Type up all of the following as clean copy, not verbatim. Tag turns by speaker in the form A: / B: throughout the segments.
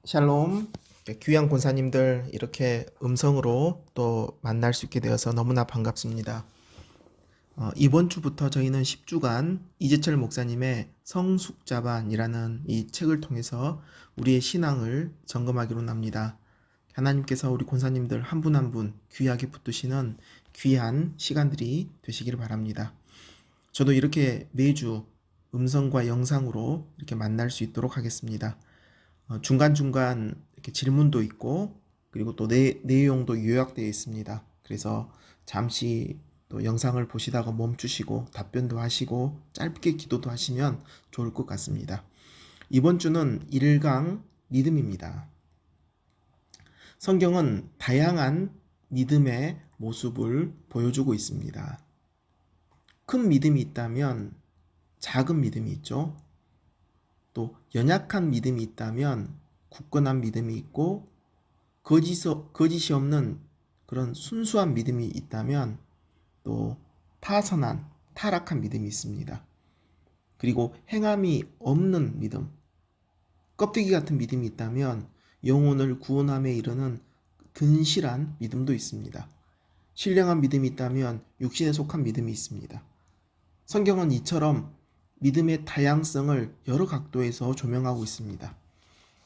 A: 샬롬. 귀한 권사님들 이렇게 음성으로 또 만날 수 있게 되어서 너무나 반갑습니다. 이번 주부터 저희는 10주간 이재철 목사님의 성숙자반이라는 이 책을 통해서 우리의 신앙을 점검하기로 합니다. 하나님께서 우리 권사님들 한 분 한 분 귀하게 붙드시는 귀한 시간들이 되시기를 바랍니다. 저도 이렇게 매주 음성과 영상으로 이렇게 만날 수 있도록 하겠습니다. 중간중간 이렇게 질문도 있고 그리고 또 내용도 요약되어 있습니다. 그래서 잠시 또 영상을 보시다가 멈추시고 답변도 하시고 짧게 기도도 하시면 좋을 것 같습니다. 이번 주는 1강 믿음입니다. 성경은 다양한 믿음의 모습을 보여주고 있습니다. 큰 믿음이 있다면 작은 믿음이 있죠. 또 연약한 믿음이 있다면 굳건한 믿음이 있고 거짓이 없는 그런 순수한 믿음이 있다면 또 파선한 타락한 믿음이 있습니다. 그리고 행함이 없는 믿음, 껍데기 같은 믿음이 있다면 영혼을 구원함에 이르는 든실한 믿음도 있습니다. 신령한 믿음이 있다면 육신에 속한 믿음이 있습니다. 성경은 이처럼 믿음의 다양성을 여러 각도에서 조명하고 있습니다.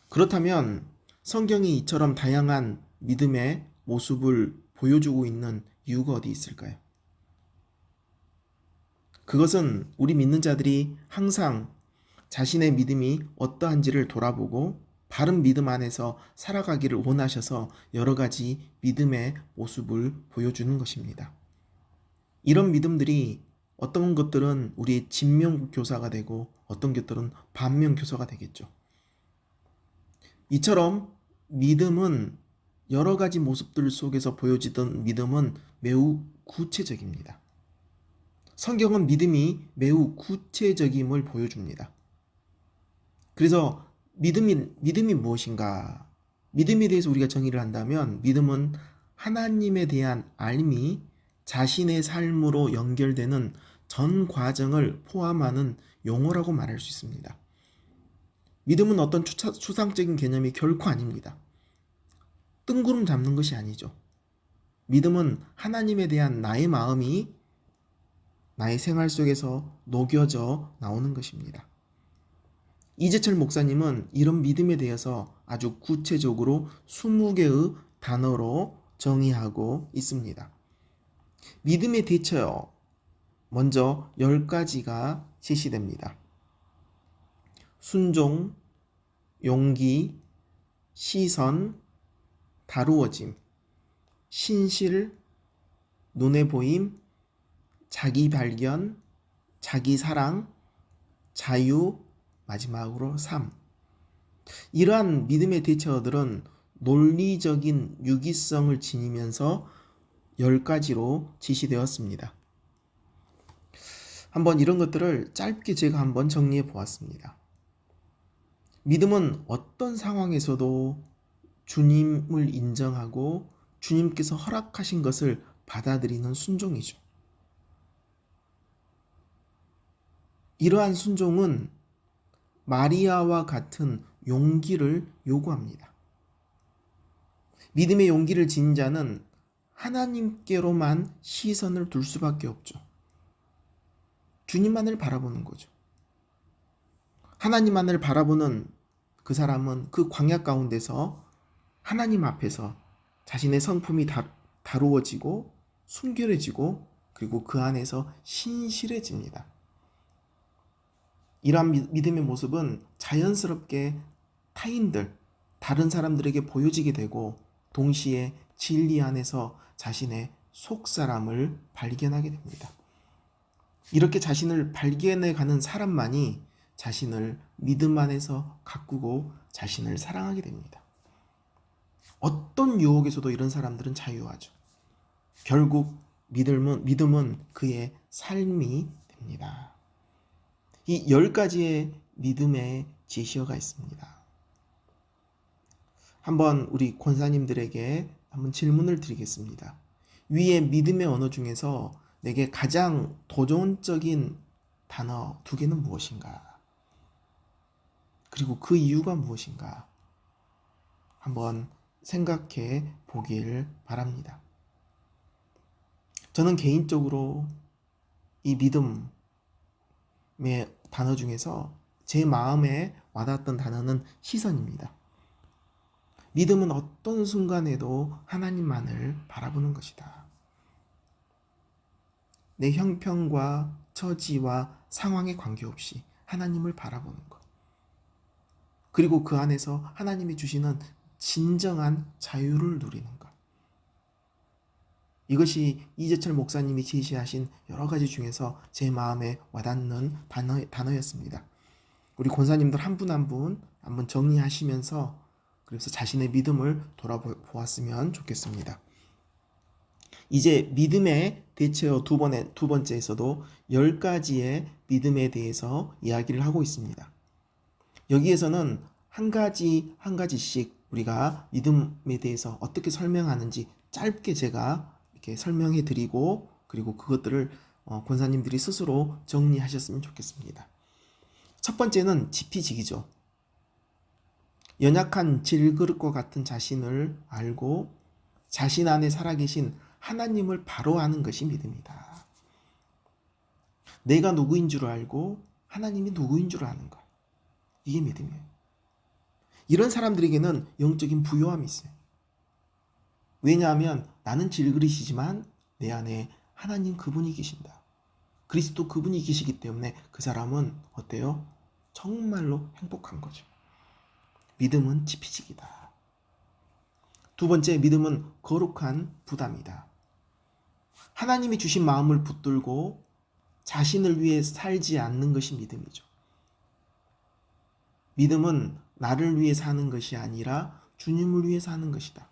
A: 그렇다면 성경이 이처럼 다양한 믿음의 모습을 보여주고 있는 이유가 어디 있을까요? 그것은 우리 믿는 자들이 항상 자신의 믿음이 어떠한지를 돌아보고 바른 믿음 안에서 살아가기를 원하셔서 여러 가지 믿음의 모습을 보여주는 것입니다. 이런 믿음들이 어떤 것들은 우리의 진명교사가 되고 어떤 것들은 반면교사가 되겠죠. 이처럼 믿음은 여러 가지 모습들 속에서 보여지던 믿음은 매우 구체적입니다. 성경은 믿음이 매우 구체적임을 보여줍니다. 그래서 믿음이 무엇인가? 믿음에 대해서 우리가 정의를 한다면 믿음은 하나님에 대한 알미 자신의 삶으로 연결되는 전 과정을 포함하는 용어라고 말할 수 있습니다. 믿음은 어떤 추상적인 개념이 결코 아닙니다. 뜬구름 잡는 것이 아니죠. 믿음은 하나님에 대한 나의 마음이 나의 생활 속에서 녹여져 나오는 것입니다. 이재철 목사님은 이런 믿음에 대해서 아주 구체적으로 20개의 단어로 정의하고 있습니다. 믿음의 대처요. 먼저 10가지가 제시됩니다. 순종, 용기, 시선, 다루어짐, 신실, 눈에 보임, 자기 발견, 자기 사랑, 자유, 마지막으로 삶. 이러한 믿음의 대처들은 논리적인 유기성을 지니면서 10가지로 제시되었습니다. 한번 이런 것들을 짧게 제가 한번 정리해 보았습니다. 믿음은 어떤 상황에서도 주님을 인정하고 주님께서 허락하신 것을 받아들이는 순종이죠. 이러한 순종은 마리아와 같은 용기를 요구합니다. 믿음의 용기를 지닌 자는 하나님께로만 시선을 둘 수밖에 없죠. 주님만을 바라보는 거죠. 하나님만을 바라보는 그 사람은 그 광야 가운데서 하나님 앞에서 자신의 성품이 다루어지고 순결해지고 그리고 그 안에서 신실해집니다. 이러한 믿음의 모습은 자연스럽게 타인들, 다른 사람들에게 보여지게 되고 동시에 진리 안에서 자신의 속사람을 발견하게 됩니다. 이렇게 자신을 발견해가는 사람만이 자신을 믿음 안에서 가꾸고 자신을 사랑하게 됩니다. 어떤 유혹에서도 이런 사람들은 자유하죠. 결국 믿음은 그의 삶이 됩니다. 이 10가지의 믿음의 제시어가 있습니다. 한번 우리 권사님들에게 한번 질문을 드리겠습니다. 위의 믿음의 언어 중에서 내게 가장 도전적인 단어 2개는 무엇인가? 그리고 그 이유가 무엇인가? 한번 생각해 보길 바랍니다. 저는 개인적으로 이 믿음의 단어 중에서 제 마음에 와닿았던 단어는 시선입니다. 믿음은 어떤 순간에도 하나님만을 바라보는 것이다. 내 형편과 처지와 상황에 관계없이 하나님을 바라보는 것. 그리고 그 안에서 하나님이 주시는 진정한 자유를 누리는 것. 이것이 이재철 목사님이 제시하신 여러 가지 중에서 제 마음에 와닿는 단어였습니다. 우리 권사님들 한 분 한 분 한번 정리하시면서 그래서 자신의 믿음을 돌아보았으면 좋겠습니다. 이제 믿음의 대체어 두 번째에서도 10가지의 믿음에 대해서 이야기를 하고 있습니다. 여기에서는 한 가지씩 우리가 믿음에 대해서 어떻게 설명하는지 짧게 제가 이렇게 설명해 드리고 그리고 그것들을 권사님들이 스스로 정리하셨으면 좋겠습니다. 첫 번째는 지피지기죠. 연약한 질그릇과 같은 자신을 알고 자신 안에 살아계신 하나님을 바로 아는 것이 믿음이다. 내가 누구인 줄 알고 하나님이 누구인 줄 아는 것. 이게 믿음이에요. 이런 사람들에게는 영적인 부요함이 있어요. 왜냐하면 나는 질그릇이지만 내 안에 하나님 그분이 계신다. 그리스도 그분이 계시기 때문에 그 사람은 어때요? 정말로 행복한 거죠. 믿음은 지피지기다. 두 번째, 믿음은 거룩한 부담이다. 하나님이 주신 마음을 붙들고 자신을 위해 살지 않는 것이 믿음이죠. 믿음은 나를 위해 사는 것이 아니라 주님을 위해 사는 것이다.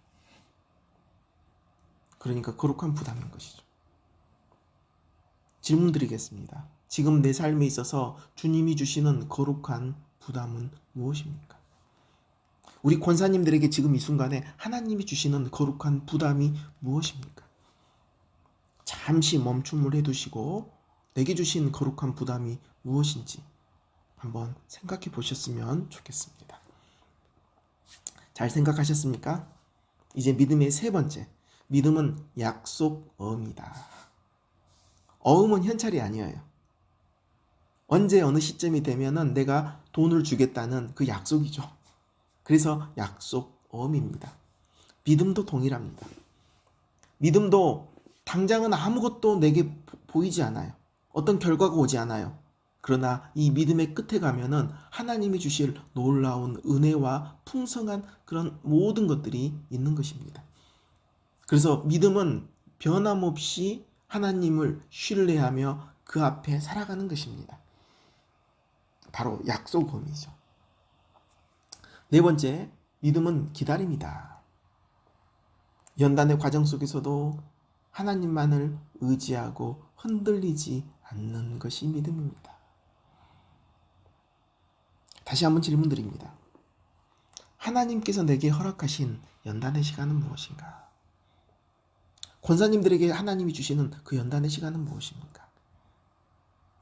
A: 그러니까 거룩한 부담인 것이죠. 질문 드리겠습니다. 지금 내 삶에 있어서 주님이 주시는 거룩한 부담은 무엇입니까? 우리 권사님들에게 지금 이 순간에 하나님이 주시는 거룩한 부담이 무엇입니까? 잠시 멈춤을 해두시고 내게 주신 거룩한 부담이 무엇인지 한번 생각해 보셨으면 좋겠습니다. 잘 생각하셨습니까? 이제 믿음의 세 번째, 믿음은 약속어음이다. 어음은 현찰이 아니에요. 언제 어느 시점이 되면은 내가 돈을 주겠다는 그 약속이죠. 그래서 약속어음입니다. 믿음도 동일합니다. 믿음도 당장은 아무것도 내게 보이지 않아요. 어떤 결과가 오지 않아요. 그러나 이 믿음의 끝에 가면은 하나님이 주실 놀라운 은혜와 풍성한 그런 모든 것들이 있는 것입니다. 그래서 믿음은 변함없이 하나님을 신뢰하며 그 앞에 살아가는 것입니다. 바로 약속음이죠. 네 번째, 믿음은 기다림이다. 연단의 과정 속에서도 하나님만을 의지하고 흔들리지 않는 것이 믿음입니다. 다시 한번 질문 드립니다. 하나님께서 내게 허락하신 연단의 시간은 무엇인가? 권사님들에게 하나님이 주시는 그 연단의 시간은 무엇입니까?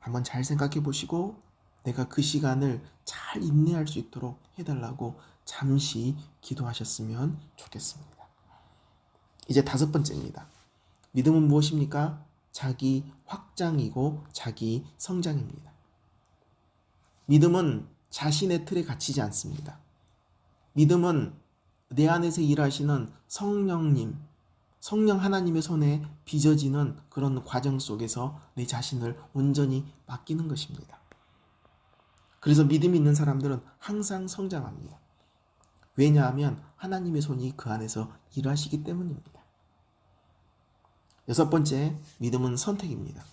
A: 한번 잘 생각해 보시고 내가 그 시간을 잘 인내할 수 있도록 해달라고 잠시 기도하셨으면 좋겠습니다. 이제 다섯 번째입니다. 믿음은 무엇입니까? 자기 확장이고 자기 성장입니다. 믿음은 자신의 틀에 갇히지 않습니다. 믿음은 내 안에서 일하시는 성령 하나님의 손에 빚어지는 그런 과정 속에서 내 자신을 온전히 맡기는 것입니다. 그래서 믿음이 있는 사람들은 항상 성장합니다. 왜냐하면 하나님의 손이 그 안에서 일하시기 때문입니다. 여섯 번째, 믿음은 선택입니다.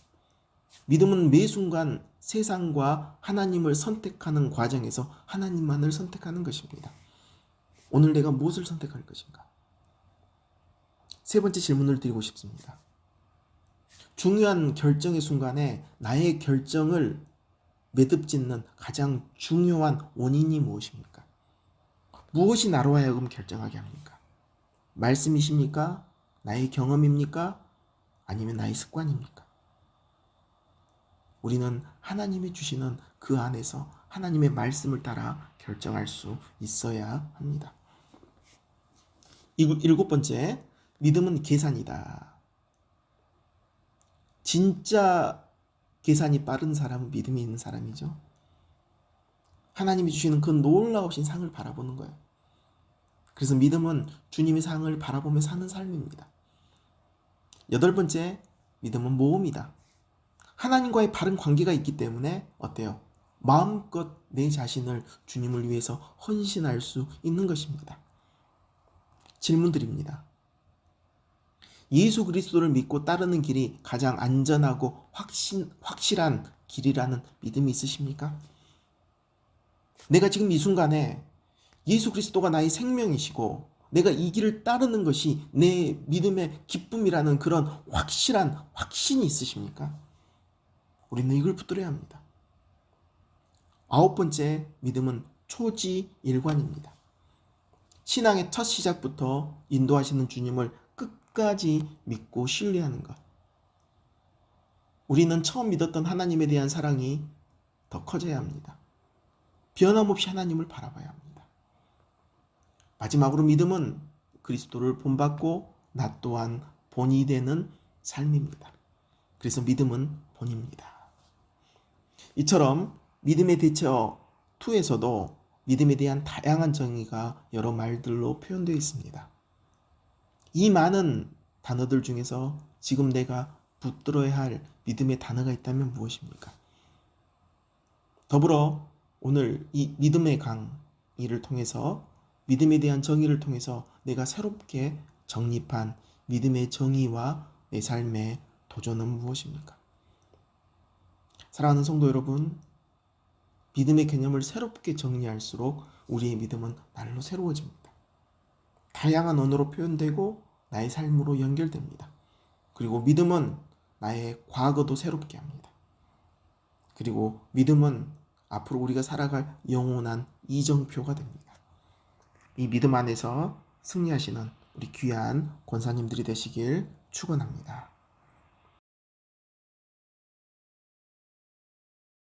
A: 믿음은 매 순간 세상과 하나님을 선택하는 과정에서 하나님만을 선택하는 것입니다. 오늘 내가 무엇을 선택할 것인가? 세 번째 질문을 드리고 싶습니다. 중요한 결정의 순간에 나의 결정을 매듭짓는 가장 중요한 원인이 무엇입니까? 무엇이 나로 하여금 결정하게 합니까? 말씀이십니까? 나의 경험입니까? 아니면 나의 습관입니까? 우리는 하나님이 주시는 그 안에서 하나님의 말씀을 따라 결정할 수 있어야 합니다. 일곱 번째, 믿음은 계산이다. 진짜 계산이 빠른 사람은 믿음이 있는 사람이죠. 하나님이 주시는 그 놀라우신 상을 바라보는 거예요. 그래서 믿음은 주님의 상을 바라보며 사는 삶입니다. 여덟 번째, 믿음은 모험이다. 하나님과의 바른 관계가 있기 때문에 어때요? 마음껏 내 자신을 주님을 위해서 헌신할 수 있는 것입니다. 질문 드립니다. 예수 그리스도를 믿고 따르는 길이 가장 안전하고 확실한 길이라는 믿음이 있으십니까? 내가 지금 이 순간에 예수 그리스도가 나의 생명이시고 내가 이 길을 따르는 것이 내 믿음의 기쁨이라는 그런 확실한 확신이 있으십니까? 우리는 이걸 붙들어야 합니다. 아홉 번째, 믿음은 초지일관입니다. 신앙의 첫 시작부터 인도하시는 주님을 끝까지 믿고 신뢰하는 것. 우리는 처음 믿었던 하나님에 대한 사랑이 더 커져야 합니다. 변함없이 하나님을 바라봐야 합니다. 마지막으로 믿음은 그리스도를 본받고 나 또한 본이 되는 삶입니다. 그래서 믿음은 본입니다. 이처럼 믿음의 대처 2에서도 믿음에 대한 다양한 정의가 여러 말들로 표현되어 있습니다. 이 많은 단어들 중에서 지금 내가 붙들어야 할 믿음의 단어가 있다면 무엇입니까? 더불어 오늘 이 믿음의 강의를 통해서 믿음에 대한 정의를 통해서 내가 새롭게 정립한 믿음의 정의와 내 삶의 도전은 무엇입니까? 사랑하는 성도 여러분, 믿음의 개념을 새롭게 정리할수록 우리의 믿음은 날로 새로워집니다. 다양한 언어로 표현되고 나의 삶으로 연결됩니다. 그리고 믿음은 나의 과거도 새롭게 합니다. 그리고 믿음은 앞으로 우리가 살아갈 영원한 이정표가 됩니다. 이 믿음 안에서 승리하시는 우리 귀한 권사님들이 되시길 축원합니다.